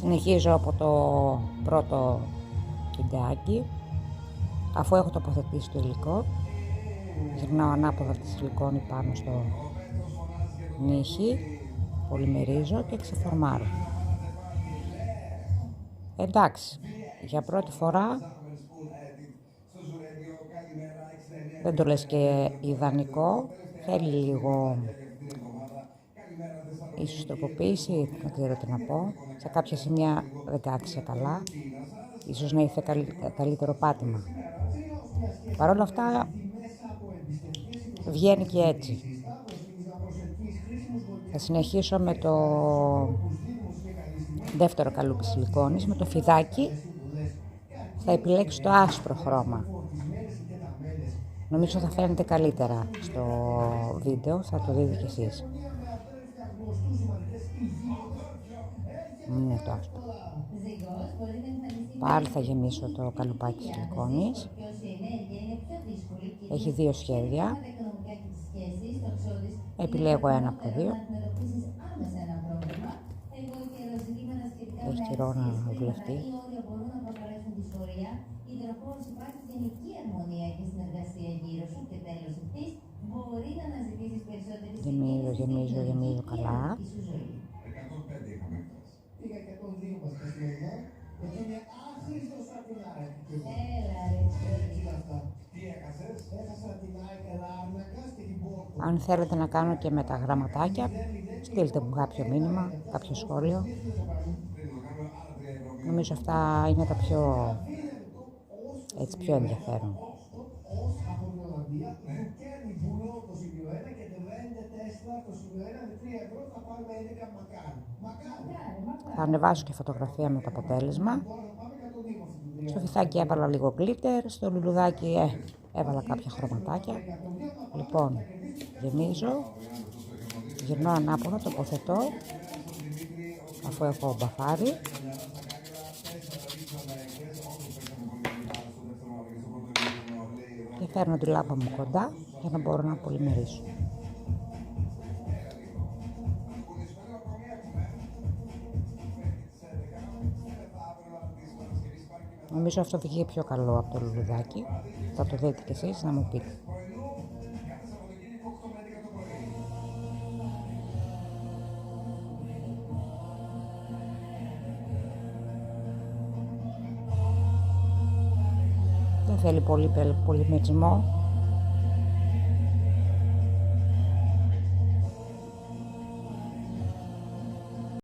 Συνεχίζω από το πρώτο βιντεάκι. Αφού έχω τοποθετήσει το υλικό, γυρνάω ανάποδα τη σιλικόνη πάνω στο νύχι, πολυμερίζω και ξεφορμάρω. Εντάξει, για πρώτη φορά δεν το λες και ιδανικό, θέλει λίγο ίσως τροποποίηση, δεν ξέρω τι να πω. Σε κάποια σημεία δεν κάθισε καλά, ίσως να ήρθε καλύτερο πάτημα. Παρ' όλα αυτά βγαίνει και έτσι. Θα συνεχίσω με το δεύτερο καλούπι σιλικόνης, με το φιδάκι. Θα επιλέξω το άσπρο χρώμα. Νομίζω θα φαίνεται καλύτερα στο βίντεο, θα το δείτε κι εσείς. Είναι το άσπρο. Πάλι θα γεμίσω το καλουπάκι σιλικόνης. Έχει δύο σχέδια. Επιλέγω ένα από τα δύο. Έχει καιρό να δουλευτεί. Γεμίζω καλά. Αν θέλετε να κάνω και με τα γραμματάκια, στείλτε μου κάποιο μήνυμα, κάποιο σχόλιο. Νομίζω αυτά είναι τα πιο ενδιαφέρον. Θα ανεβάσω και φωτογραφία με το αποτέλεσμα. Στο φυθάκι έβαλα λίγο γκλίτερ, στο λουλουδάκι έβαλα κάποια χρωματάκια. Λοιπόν, γεμίζω, γυρνώ ανάποδα, τοποθετώ, αφού έχω μπαφάρει. Και φέρνω τη λάμπα μου κοντά για να μπορώ να πολυμερίσω. Νομίζω αυτό βγήκε πιο καλό από το λουλουδάκι. Θα το δείτε κι εσείς να μου πείτε. Δεν θέλει πολύ πολυμερισμό.